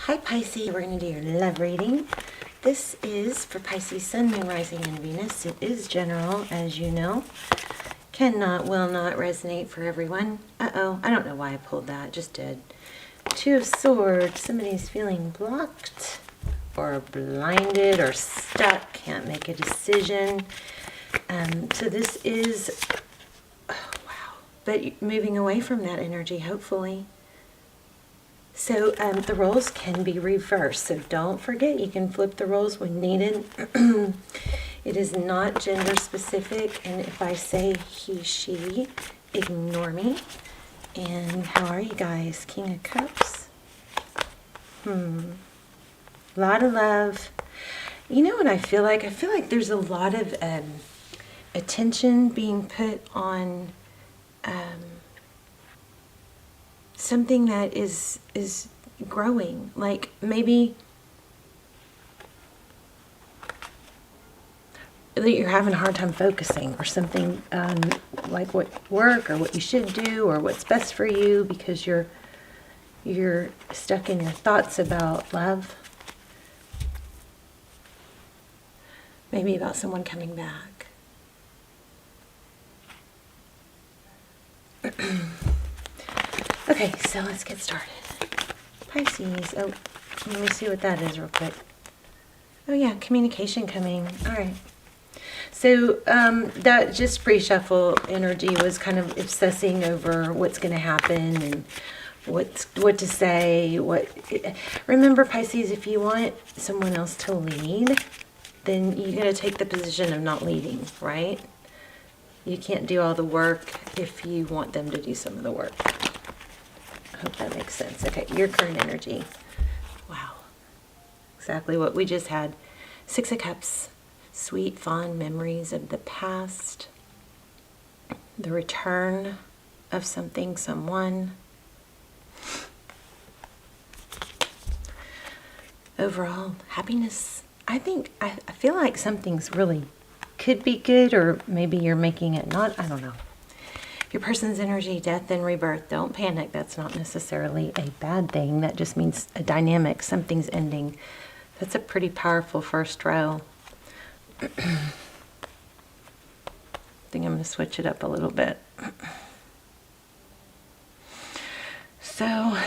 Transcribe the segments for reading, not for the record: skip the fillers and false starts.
Hi Pisces, we're going to do your love reading. This is for Pisces, Sun, Moon, Rising, and Venus. It is general, as you know. Will not resonate for everyone. Uh-oh, I don't know why I pulled that, just did. Two of Swords, somebody's feeling blocked or blinded or stuck, can't make a decision. So this is, oh, wow, but moving away from that energy, hopefully. So the roles can be reversed, so don't forget you can flip the roles when needed. It is not gender specific, and if I say he, she, ignore me. And how are you guys? King of Cups. A lot of love. You know what I feel like? I feel like there's a lot of attention being put on something that is growing. Like maybe you're having a hard time focusing or something, like what work or what you should do or what's best for you, because you're stuck in your thoughts about love. Maybe about someone coming back. Okay, so let's get started. Pisces. Oh, let me see what that is real quick. Oh yeah, communication coming. All right. So that just pre-shuffle energy was kind of obsessing over what's going to happen and what to say. Remember, Pisces, if you want someone else to lead, then you're going to take the position of not leading, right? You can't do all the work if you want them to do some of the work. I hope that makes sense. Okay, your current energy. Wow. Exactly what we just had. Six of Cups. Sweet, fond memories of the past. The return of something, someone. Overall, happiness. I feel like something's really could be good, or maybe you're making it not. I don't know. Your person's energy, death and rebirth. Don't panic. That's not necessarily a bad thing. That just means a dynamic. Something's ending. That's a pretty powerful first row. I think I'm going to switch it up a little bit. So,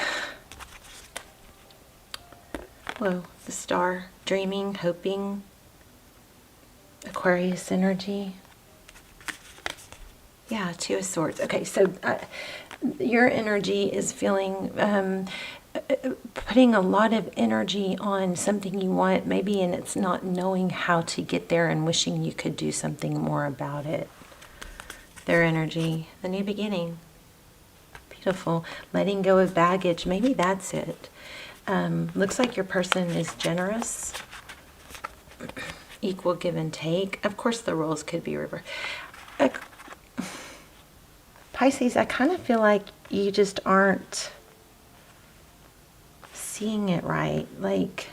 whoa, the star, dreaming, hoping, Aquarius energy. Yeah, Two of Swords. Okay, so your energy is feeling, putting a lot of energy on something you want, maybe, and it's not knowing how to get there and wishing you could do something more about it. Their energy, the new beginning. Beautiful. Letting go of baggage. Maybe that's it. Looks like your person is generous. Equal give and take. Of course, the roles could be reversed. Pisces, I kind of feel like you just aren't seeing it right. Like,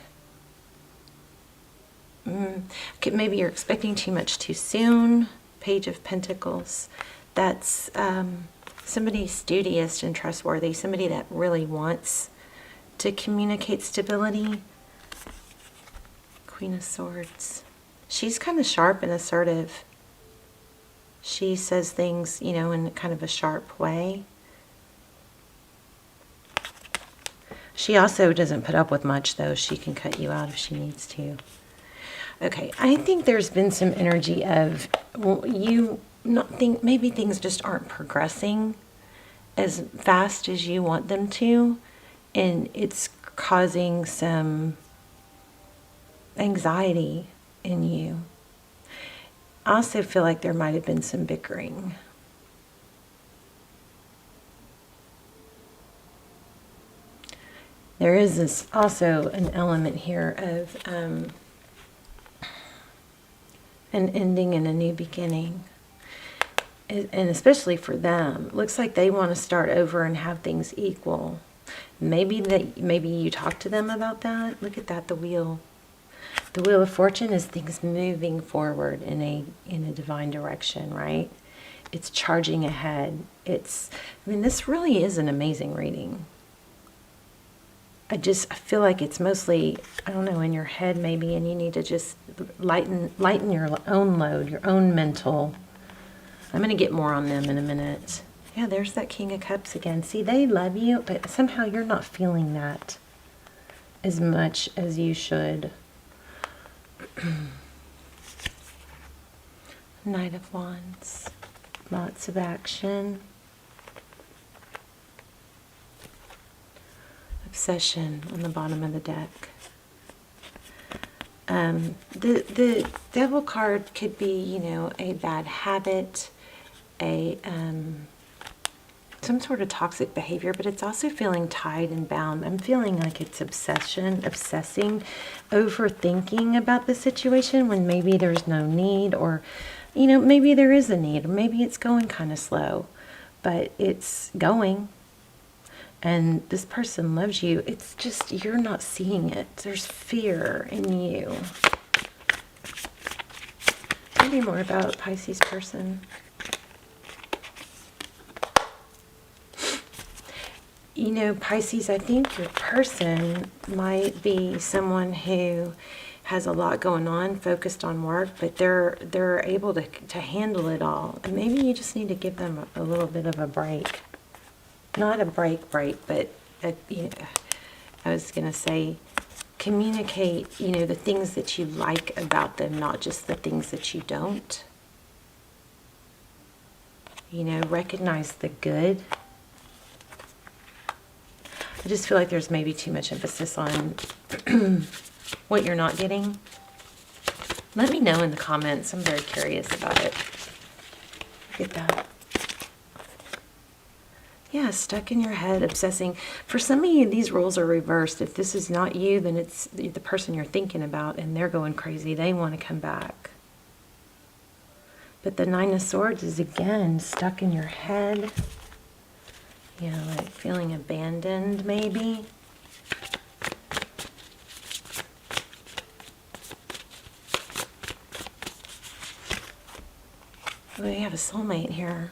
maybe you're expecting too much too soon. Page of Pentacles. That's somebody studious and trustworthy, somebody that really wants to communicate stability. Queen of Swords. She's kind of sharp and assertive. She says things, you know, in kind of a sharp way. She also doesn't put up with much, though. She can cut you out if she needs to. Okay, I think there's been some energy of you not think maybe things just aren't progressing as fast as you want them to, and it's causing some anxiety in you. I also feel like there might have been some bickering. There is this also an element here of an ending and a new beginning. And especially for them, looks like they want to start over and have things equal. Maybe you talk to them about that. Look at that, the wheel. The Wheel of Fortune is things moving forward in a divine direction, right? It's charging ahead. I mean, this really is an amazing reading. I feel like it's mostly, I don't know, in your head maybe, and you need to just lighten your own load, your own mental. I'm going to get more on them in a minute. Yeah, there's that King of Cups again. See, they love you, but somehow you're not feeling that as much as you should. Knight of Wands. Lots of action. Obsession on the bottom of the deck. The Devil card could be, you know, a bad habit, some sort of toxic behavior, but it's also feeling tied and bound. I'm feeling like it's obsessing, overthinking about the situation when maybe there's no need, or, you know, maybe there is a need, or maybe it's going kind of slow, but it's going. And this person loves you. It's just you're not seeing it. There's fear in you. Tell me more about Pisces person. You know, Pisces, I think your person might be someone who has a lot going on, focused on work, but they're able to handle it all. And maybe you just need to give them a little bit of a break. Not a break, but you know, I was going to say, communicate, you know, the things that you like about them, not just the things that you don't. You know, recognize the good. I just feel like there's maybe too much emphasis on what you're not getting. Let me know in the comments. I'm very curious about it. Look at that. Yeah, stuck in your head, obsessing. For some of you, these roles are reversed. If this is not you, then it's the person you're thinking about, and they're going crazy. They want to come back. But the Nine of Swords is, again, stuck in your head. You know, like feeling abandoned, maybe. We have a soulmate here.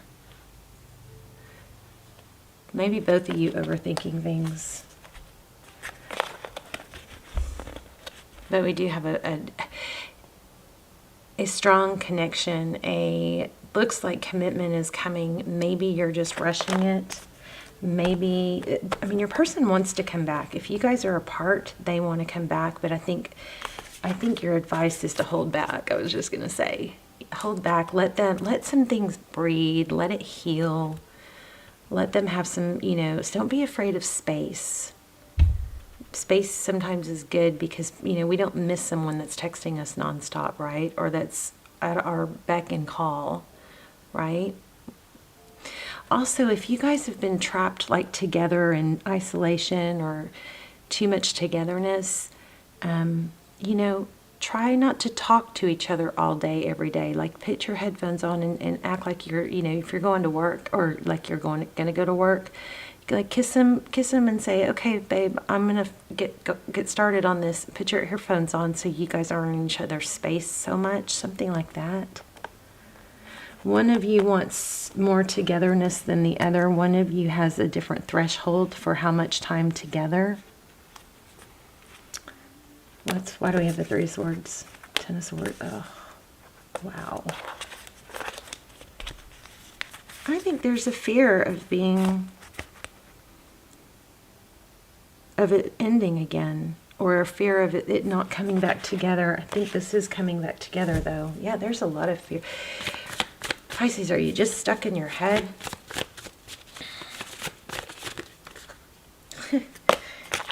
Maybe both of you overthinking things. But we do have a strong connection. Looks like commitment is coming. Maybe you're just rushing it. Maybe, I mean, your person wants to come back. If you guys are apart, they want to come back. But I think your advice is to hold back. I was just going to say, hold back. Let some things breathe. Let it heal. Let them have some, you know, don't be afraid of space. Space sometimes is good because, you know, we don't miss someone that's texting us nonstop, right? Or that's at our beck and call, right? Also, if you guys have been trapped like together in isolation or too much togetherness, you know, try not to talk to each other all day, every day. Like, put your headphones on and act like you're, you know, if you're going to work or like you're going to go to work, like kiss them and say, okay, babe, I'm going to get started on this. Put your earphones on so you guys aren't in each other's space so much, something like that. One of you wants more togetherness than the other. One of you has a different threshold for how much time together. Why do we have the Three of Swords? Ten of Swords. Oh, wow. I think there's a fear of it ending again, or a fear of it not coming back together. I think this is coming back together, though. Yeah, there's a lot of fear. Pisces, are you just stuck in your head?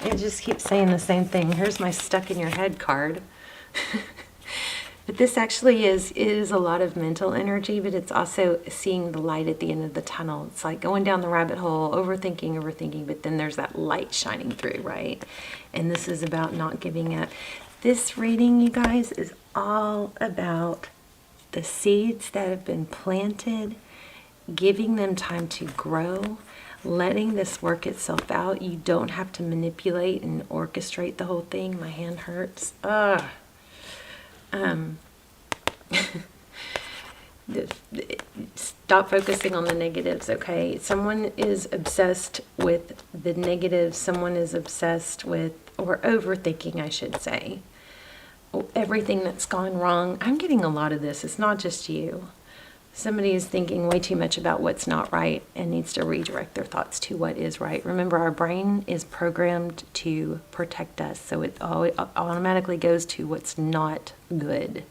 It just keeps saying the same thing. Here's my stuck in your head card. But this actually is a lot of mental energy, but it's also seeing the light at the end of the tunnel. It's like going down the rabbit hole, overthinking, but then there's that light shining through, right? And this is about not giving up. This reading, you guys, is all about the seeds that have been planted, giving them time to grow, letting this work itself out. You don't have to manipulate and orchestrate the whole thing. My hand Stop focusing on the negatives, okay? Someone is obsessed with the negatives. Someone is obsessed with, or overthinking, I should say, everything that's gone wrong. I'm getting a lot of this. It's not just you. Somebody is thinking way too much about what's not right and needs to redirect their thoughts to what is right. Remember, our brain is programmed to protect us, so it automatically goes to what's not good.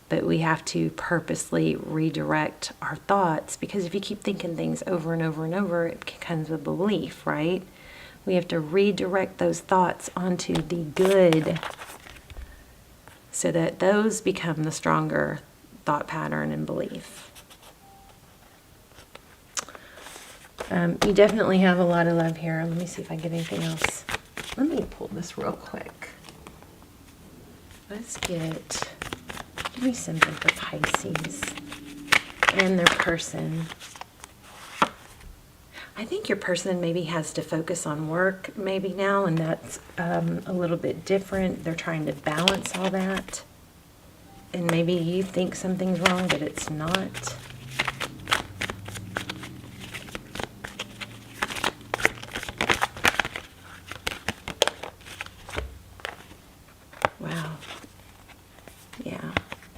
But we have to purposely redirect our thoughts, because if you keep thinking things over and over and over, it becomes a belief, right? We have to redirect those thoughts onto the good so that those become the stronger thought pattern and belief. You definitely have a lot of love here. Let me see if I get anything else. Let me pull this real quick. Let's give me something for Pisces and their person. I think your person maybe has to focus on work maybe now, and that's a little bit different. They're trying to balance all that. And maybe you think something's wrong, but it's not. Wow. Yeah.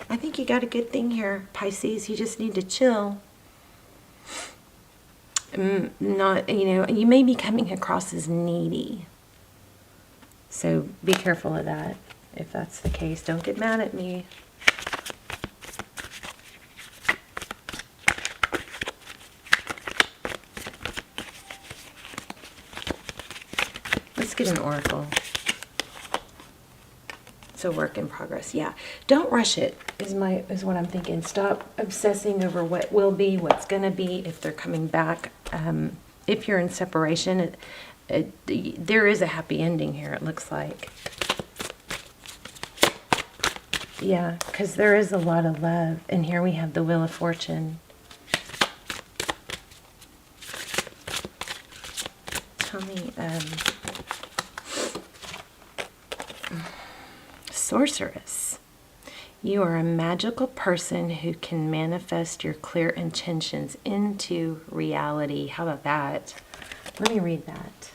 I think you got a good thing here, Pisces. You just need to chill. Not, you may be coming across as needy. So be careful of that. If that's the case, don't get mad at me. Let's get an oracle. It's a work in progress. Yeah. Don't rush it is what I'm thinking. Stop obsessing over what will be, what's going to be, if they're coming back. If you're in separation, there is a happy ending here, it looks like. Yeah, because there is a lot of love. And here we have the Wheel of Fortune. Tell me, Sorceress. You are a magical person who can manifest your clear intentions into reality. How about that? Let me read that.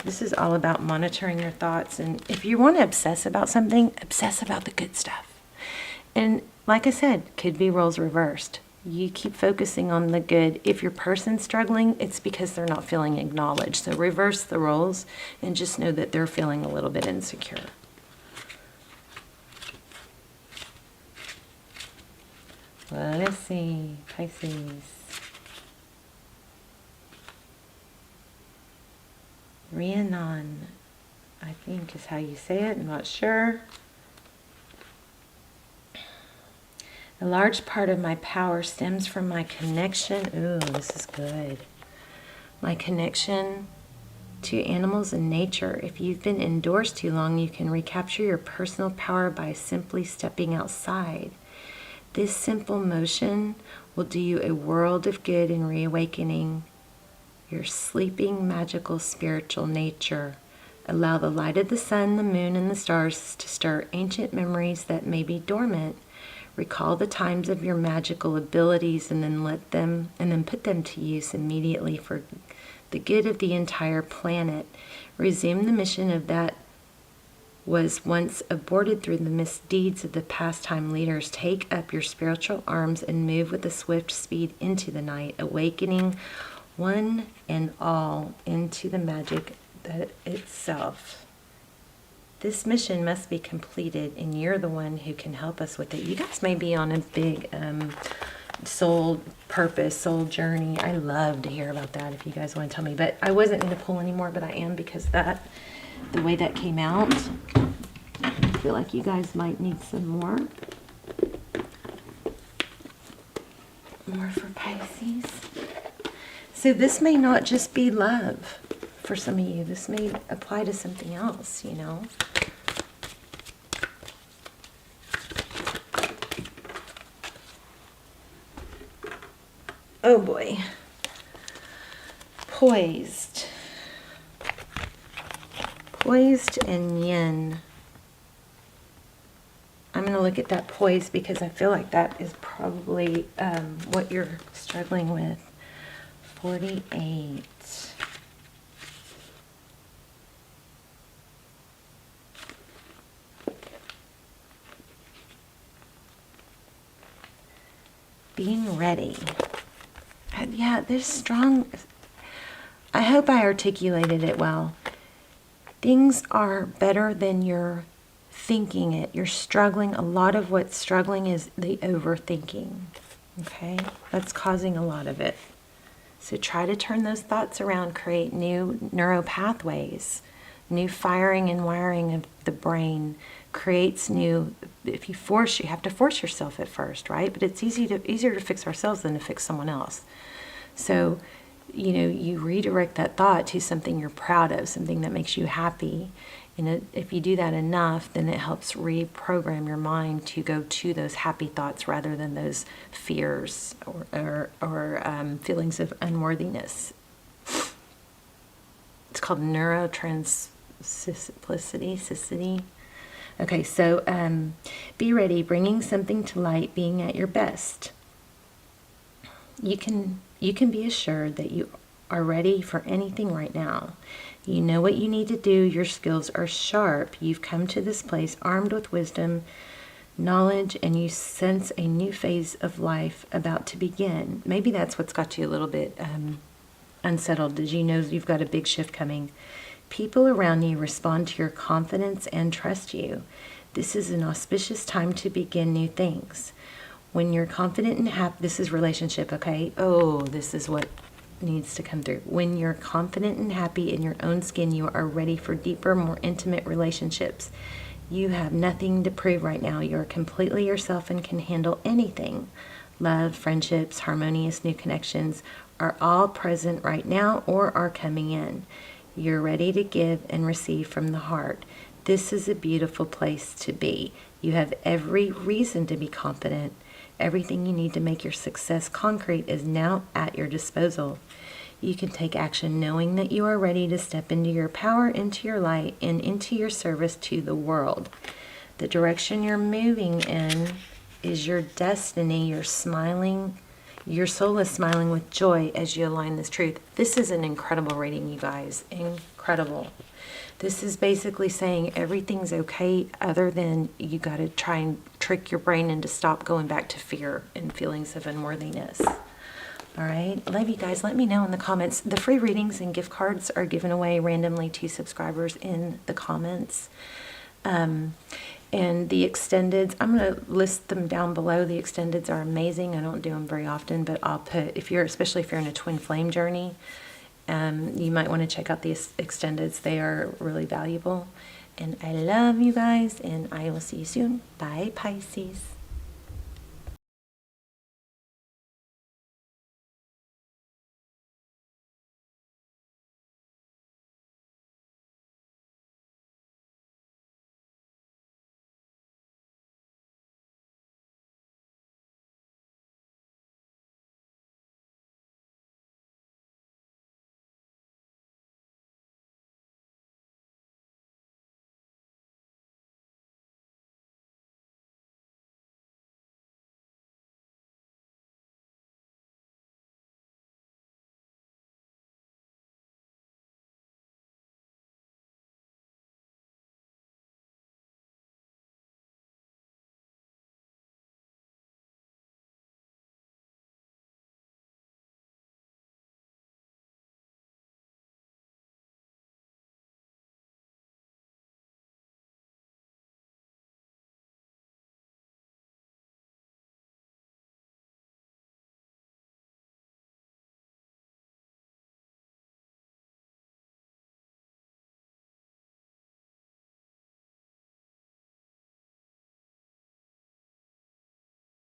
This is all about monitoring your thoughts. And if you want to obsess about something, obsess about the good stuff. And like I said, could be roles reversed. You keep focusing on the good. If your person's struggling, it's because they're not feeling acknowledged. So reverse the roles and just know that they're feeling a little bit insecure. Well, let's see, Pisces. Rhiannon, I think is how you say it. I'm not sure. A large part of my power stems from my connection. Ooh, this is good. My connection to animals and nature. If you've been indoors too long, you can recapture your personal power by simply stepping outside. This simple motion will do you a world of good in reawakening your sleeping, magical, spiritual nature. Allow the light of the sun, the moon, and the stars to stir ancient memories that may be dormant. Recall the times of your magical abilities and then put them to use immediately for the good of the entire planet. Resume the mission of that was once aborted through the misdeeds of the past-time leaders. Take up your spiritual arms and move with a swift speed into the night, awakening one and all into the magic that itself. This mission must be completed, and you're the one who can help us with it. You guys may be on a big soul purpose, soul journey. I love to hear about that if you guys want to tell me. But I wasn't going to pull anymore, but I am, because the way that came out, I feel like you guys might need some more. More for Pisces. So this may not just be love for some of you. This may apply to something else, you know. Oh boy. Poised. Poised and yin. going to look at that poise because I feel like that is probably what you're struggling with. 48. Being ready. Yeah, there's strong... I hope I articulated it well. Things are better than you're thinking it. You're struggling. A lot of what's struggling is the overthinking. Okay? That's causing a lot of it. So try to turn those thoughts around, create new neural pathways, new firing and wiring of the brain, creates new... If you have to force yourself at first, right? But it's easier to fix ourselves than to fix someone else. So, you redirect that thought to something you're proud of, something that makes you happy. And if you do that enough, then it helps reprogram your mind to go to those happy thoughts rather than those fears or feelings of unworthiness. It's called neurotransplacity. Okay, so be ready, bringing something to light, being at your best. You can be assured that you are ready for anything right now. You know what you need to do. Your skills are sharp. You've come to this place armed with wisdom, knowledge, and you sense a new phase of life about to begin. Maybe that's what's got you a little bit unsettled. Did you know you've got a big shift coming? People around you respond to your confidence and trust you. This is an auspicious time to begin new things. When you're confident and happy, this is relationship, okay? Oh, this is what needs to come through. When you're confident and happy in your own skin, you are ready for deeper, more intimate relationships. You have nothing to prove right now. You're completely yourself and can handle anything. Love, friendships, harmonious new connections are all present right now or are coming in. You're ready to give and receive from the heart. This is a beautiful place to be. You have every reason to be confident. Everything you need to make your success concrete is now at your disposal. You can take action knowing that you are ready to step into your power, into your light, and into your service to the world. The direction you're moving in is your destiny. You're smiling. Your soul is smiling with joy as you align this truth. This is an incredible reading, you guys. Incredible. This is basically saying everything's okay other than you got to try and trick your brain into stop going back to fear and feelings of unworthiness. All right. Love you guys. Let me know in the comments. The free readings and gift cards are given away randomly to subscribers in the comments. And the extendeds, I'm going to list them down below. The extendeds are amazing. I don't do them very often, but I'll put, especially if you're in a twin flame journey, you might want to check out these extendeds. They are really valuable. And I love you guys, and I will see you soon. Bye, Pisces.